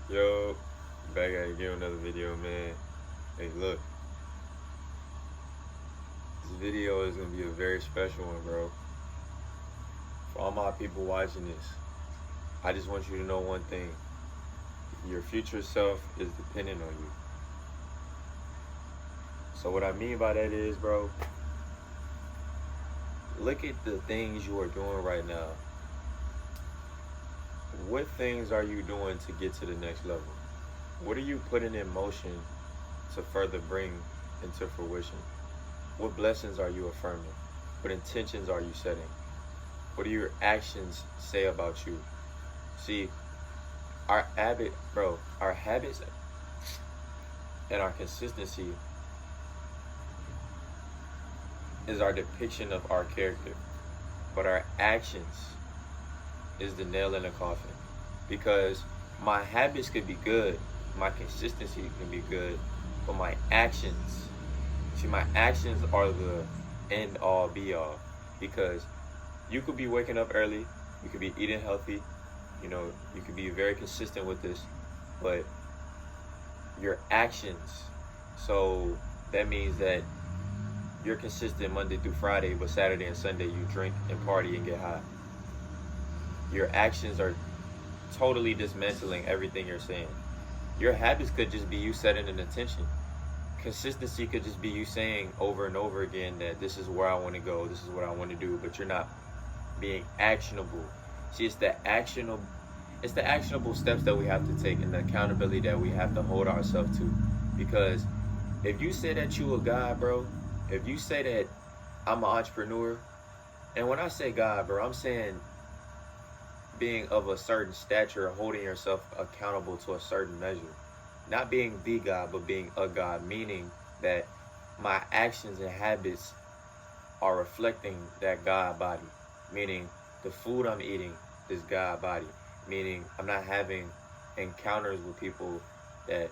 Yo, back at it again with another video, man. Hey, look, this video is gonna be a very special one, bro. For all my people watching this, I just want you to know one thing: your future self is dependent on you. So what I mean by that is, bro, look at the things you are doing right now. What things are you doing to get to the next level? What are you putting in motion to further bring into fruition? What blessings are you affirming? What intentions are you setting? What do your actions say about you? See, our habits and our consistency is our depiction of our character. But our actions is the nail in the coffin. Because my habits could be good, my consistency can be good, but my actions are the end all be all. Because you could be waking up early, you could be eating healthy, you could be very consistent with this, but your actions, so that means that you're consistent Monday through Friday, but Saturday and Sunday you drink and party and get high. Your actions are totally dismantling everything you're saying. Your habits could just be you setting an intention. Consistency could just be you saying over and over again that this is where I want to go, this is what I want to do, but you're not being actionable. See, it's the actionable steps that we have to take and the accountability that we have to hold ourselves to. Because if you say that you a God, bro, if you say that I'm an entrepreneur, and when I say God, bro, I'm saying being of a certain stature, holding yourself accountable to a certain measure. Not being the God, but being a God, meaning that my actions and habits are reflecting that God body. Meaning the food I'm eating is God body. Meaning I'm not having encounters with people that,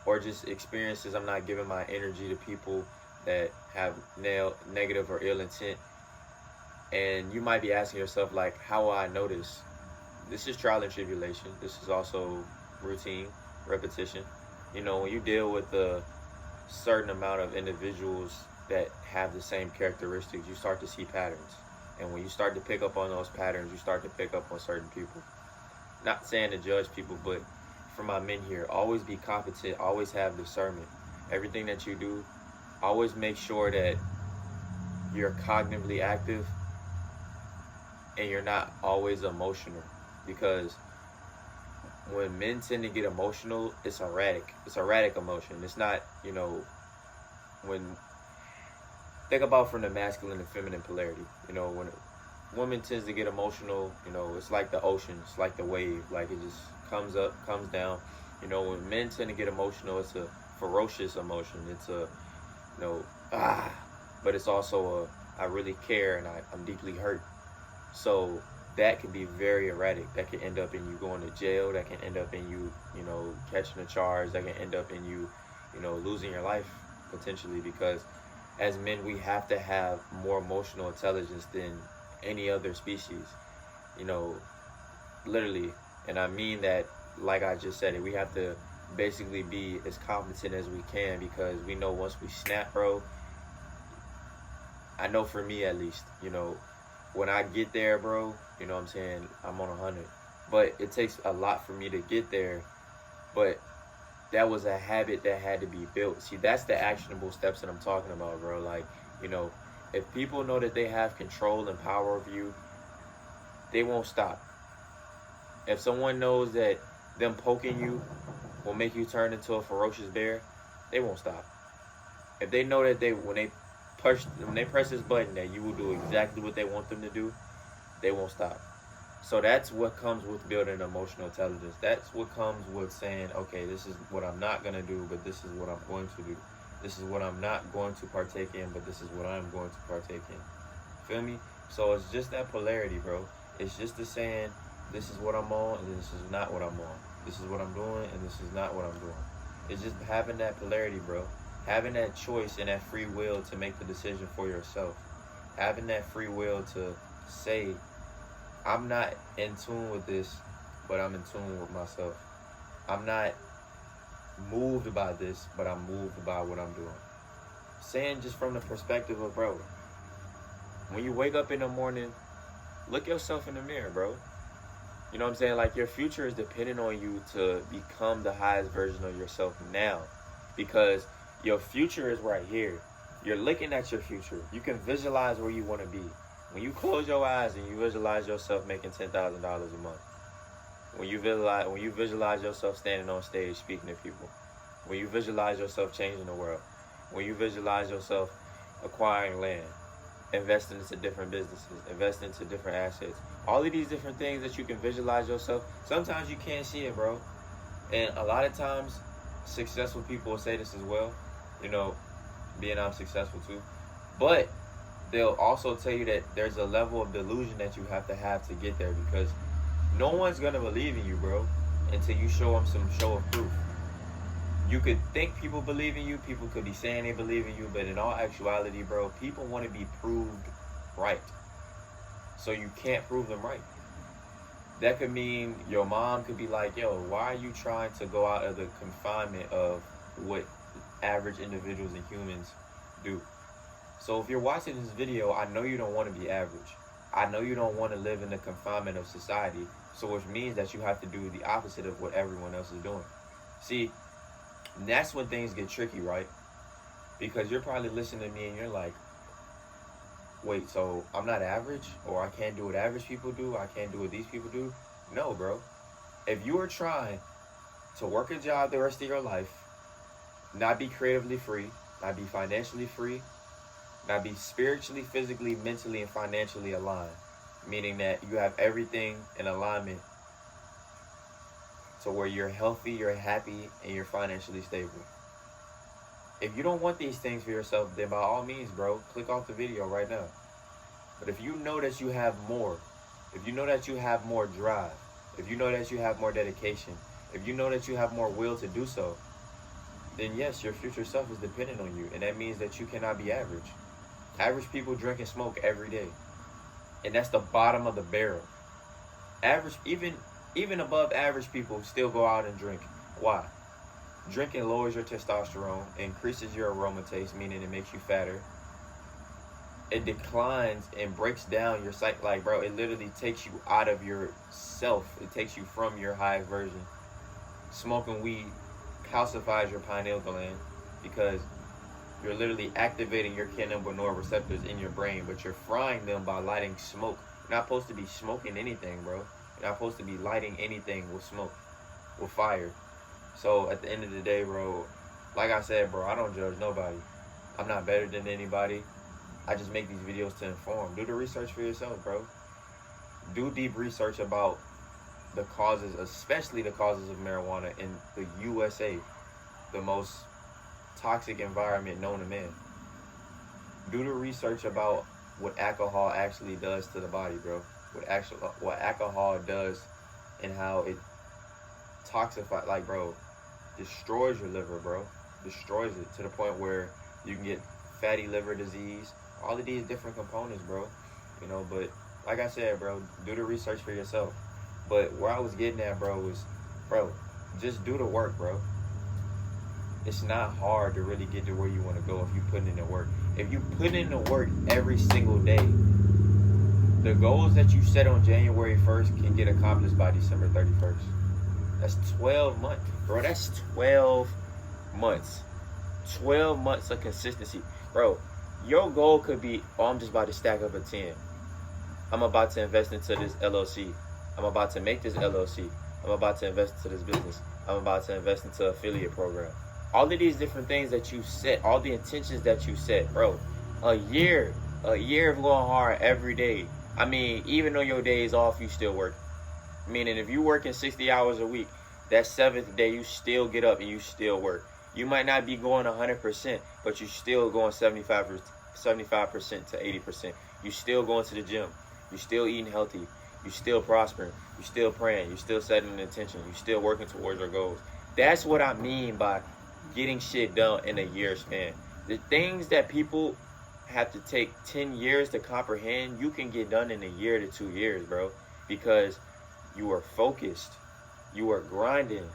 or just experiences, I'm not giving my energy to people that have negative or ill intent. And you might be asking yourself, like, how will I know this? This is trial and tribulation. This is also routine, repetition. When you deal with a certain amount of individuals that have the same characteristics, you start to see patterns. And when you start to pick up on those patterns, you start to pick up on certain people. Not saying to judge people, but for my men here, always be competent, always have discernment. Everything that you do, always make sure that you're cognitively active and you're not always emotional. Because when men tend to get emotional, it's erratic. It's erratic emotion. It's not, when think about from the masculine and feminine polarity. When a woman tends to get emotional, it's like the ocean, it's like the wave, like it just comes up, comes down. When men tend to get emotional, it's a ferocious emotion. It's a, you know, ah, but it's also a I really care and I'm deeply hurt. So that can be very erratic. That can end up in you going to jail. That can end up in you, catching a charge. That can end up in you, losing your life potentially, because as men, we have to have more emotional intelligence than any other species, you know, literally. And I mean that, like I just said it, we have to basically be as competent as we can, because we know once we snap, bro, I know for me at least, when I get there, bro, you know what I'm saying, I'm on 100. But it takes a lot for me to get there. But that was a habit that had to be built. See, that's the actionable steps that I'm talking about, bro. Like, you know, if people know that they have control and power over you, they won't stop. If someone knows that them poking you will make you turn into a ferocious bear, they won't stop. If they know that when they press this button that you will do exactly what they want them to do, they won't stop. So that's what comes with building emotional intelligence. That's what comes with saying, okay, this is what I'm not gonna do, but this is what I'm going to do. This is what I'm not going to partake in, but this is what I'm going to partake in. Feel me? So it's just that polarity, bro. It's just the saying, this is what I'm on, and this is not what I'm on. This is what I'm doing, and this is not what I'm doing. It's just having that polarity, bro. Having that choice and that free will to make the decision for yourself. Having that free will to say, I'm not in tune with this, but I'm in tune with myself. I'm not moved by this, but I'm moved by what I'm doing. Saying just from the perspective of, bro, when you wake up in the morning, look yourself in the mirror, bro. You know what I'm saying? Like, your future is dependent on you to become the highest version of yourself now. Because your future is right here. You're looking at your future. You can visualize where you want to be. When you close your eyes and you visualize yourself making $10,000 a month. When you visualize yourself standing on stage speaking to people. When you visualize yourself changing the world. When you visualize yourself acquiring land, investing into different businesses, investing into different assets. All of these different things that you can visualize yourself. Sometimes you can't see it, bro. And a lot of times, successful people will say this as well. You know, being I'm successful too. But they'll also tell you that there's a level of delusion that you have to get there, because no one's going to believe in you, bro, until you show them some show of proof. You could think people believe in you, people could be saying they believe in you, but in all actuality, bro, people want to be proved right. So you can't prove them right. That could mean your mom could be like, yo, why are you trying to go out of the confinement of what average individuals and humans do? So if you're watching this video, I know you don't want to be average. I know you don't want to live in the confinement of society, so which means that you have to do the opposite of what everyone else is doing. See, that's when things get tricky, right? Because you're probably listening to me and you're like, wait, so I'm not average? Or I can't do what average people do? I can't do what these people do? No, bro. If you are trying to work a job the rest of your life, not be creatively free, not be financially free, not be spiritually, physically, mentally, and financially aligned, meaning that you have everything in alignment to where you're healthy, you're happy, and you're financially stable. If you don't want these things for yourself, then by all means, bro, click off the video right now. But if you know that you have more, if you know that you have more drive, if you know that you have more dedication, if you know that you have more will to do so, then yes, your future self is dependent on you. And that means that you cannot be average. Average people drink and smoke every day. And that's the bottom of the barrel. Average, even above average people still go out and drink. Why? Drinking lowers your testosterone, increases your aromatase, meaning it makes you fatter. It declines and breaks down your psyche. Like, bro, it literally takes you out of yourself. It takes you from your highest version. Smoking weed calcifies your pineal gland because you're literally activating your cannabinoid receptors in your brain, but you're frying them by lighting smoke. You're not supposed to be smoking anything, bro. You're not supposed to be lighting anything with smoke, with fire. So at the end of the day, bro, like I said, bro, I don't judge nobody. I'm not better than anybody. I just make these videos to inform. Do the research for yourself, bro. Do deep research about the causes, especially the causes of marijuana in the USA, the most toxic environment known to man. Do the research about what alcohol actually does to the body, bro. What alcohol does and how it toxifies, like, bro, destroys your liver, bro. Destroys it to the point where you can get fatty liver disease, all of these different components, bro. You know, but like I said, bro, do the research for yourself. But where I was getting at, bro, was, bro, just do the work, bro. It's not hard to really get to where you want to go if you put in the work. If you put in the work every single day, the goals that you set on January 1st can get accomplished by December 31st. That's 12 months, bro. That's 12 months. 12 months of consistency. Bro, your goal could be, oh, I'm just about to stack up a 10. I'm about to invest into this LLC. I'm about to make this LLC. I'm about to invest into this business. I'm about to invest into an affiliate program. All of these different things that you set, all the intentions that you set, bro. A year of going hard every day. I mean, even though your day is off, you still work. Meaning, if you're working 60 hours a week, that 7th day, you still get up and you still work. You might not be going 100%, but you're still going 75% to 80%. You're still going to the gym. You're still eating healthy. You're still prospering. You're still praying. You're still setting an intention. You're still working towards your goals. That's what I mean by getting shit done in a year span. The things that people have to take 10 years to comprehend, you can get done in a year to 2 years, bro. Because you are focused. You are grinding.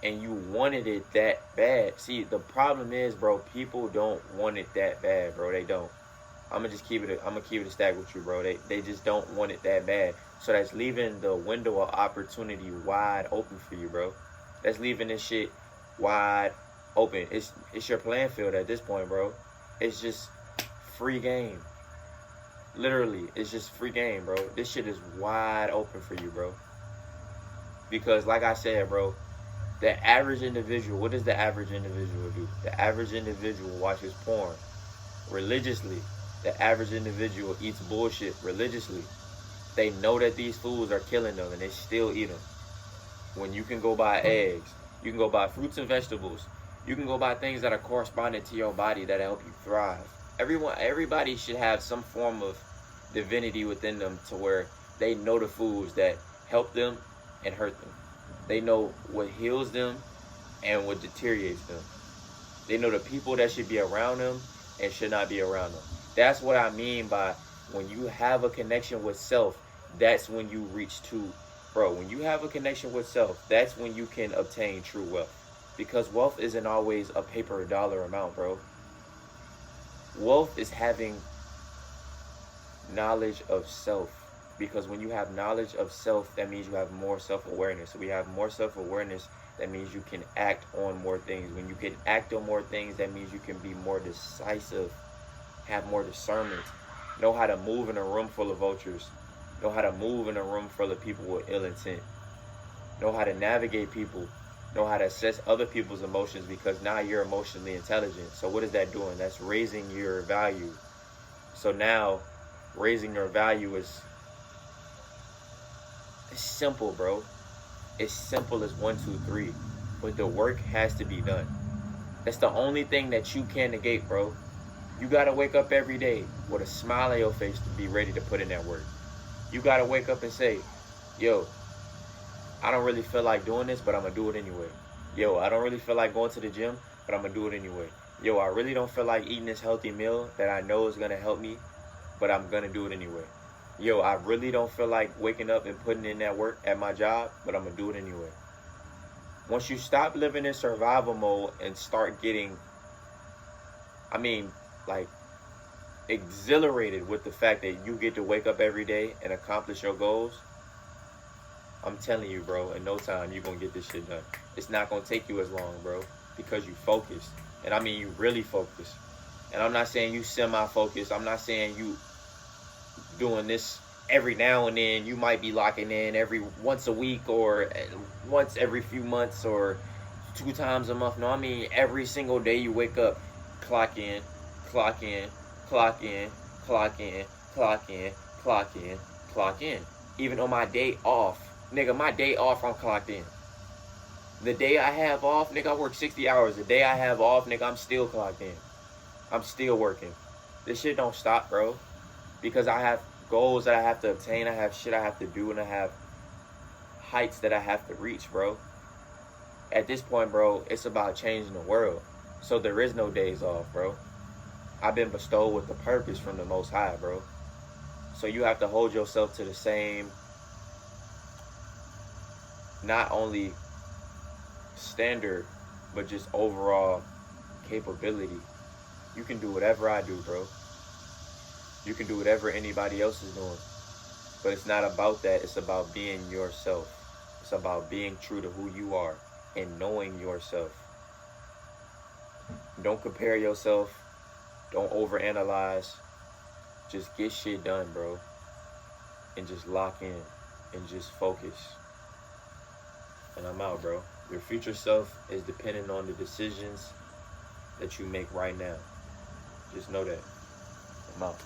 and you wanted it that bad. See, the problem is, bro, people don't want it that bad, bro. They don't. I'm gonna keep it a stack with you, bro. They just don't want it that bad. So that's leaving the window of opportunity wide open for you, bro. That's leaving this shit wide open. It's your playing field at this point, bro. It's just free game. Literally, it's just free game, bro. This shit is wide open for you, bro. Because like I said, bro, the average individual, what does the average individual do? The average individual watches porn religiously. The average individual eats bullshit religiously. They know that these foods are killing them and they still eat them. When you can go buy eggs, you can go buy fruits and vegetables, you can go buy things that are corresponding to your body that help you thrive. Everybody should have some form of divinity within them to where they know the foods that help them and hurt them. They know what heals them and what deteriorates them. They know the people that should be around them and should not be around them. That's what I mean by when you have a connection with self, that's when you reach to, bro, when you have a connection with self, that's when you can obtain true wealth. Because wealth isn't always a paper dollar amount, bro. Wealth is having knowledge of self. Because when you have knowledge of self, that means you have more self-awareness. So we have more self-awareness, that means you can act on more things. When you can act on more things, that means you can be more decisive, have more discernment, know how to move in a room full of vultures, know how to move in a room full of people with ill intent, know how to navigate people, know how to assess other people's emotions, because now you're emotionally intelligent. So what is that doing? That's raising your value. So now raising your value is, it's simple, bro. It's simple as 1, 2, 3. But the work has to be done. That's the only thing that you can negate, bro. You gotta wake up every day with a smile on your face to be ready to put in that work. You gotta wake up and say, yo, I don't really feel like doing this, but I'm gonna do it anyway. Yo, I don't really feel like going to the gym, but I'm gonna do it anyway. Yo, I really don't feel like eating this healthy meal that I know is gonna help me, but I'm gonna do it anyway. Yo, I really don't feel like waking up and putting in that work at my job, but I'm gonna do it anyway. Once you stop living in survival mode and start getting, like, exhilarated with the fact that you get to wake up every day and accomplish your goals, I'm telling you, bro, in no time you're gonna get this shit done. It's not gonna take you as long, bro, because you focused. And I mean you really focused. And I'm not saying you semi-focused. I'm not saying you doing this every now and then. You might be locking in every once a week or once every few months or 2 times a month. No, I mean every single day you wake up, clock in, clock in, clock in, clock in, clock in, clock in, clock in. Even on my day off, nigga, my day off, I'm clocked in. The day I have off, nigga, I work 60 hours. The day I have off, nigga, I'm still clocked in. I'm still working. This shit don't stop, bro. Because I have goals that I have to obtain. I have shit I have to do. And I have heights that I have to reach, bro. At this point, bro, it's about changing the world. So there is no days off, bro. I've been bestowed with the purpose from the Most High, bro. So you have to hold yourself to the same, not only standard, but just overall capability. You can do whatever I do, bro. You can do whatever anybody else is doing. But it's not about that. It's about being yourself. It's about being true to who you are and knowing yourself. Don't compare yourself. Don't overanalyze. Just get shit done, bro. And just lock in. And just focus. And I'm out, bro. Your future self is dependent on the decisions that you make right now. Just know that. I'm out.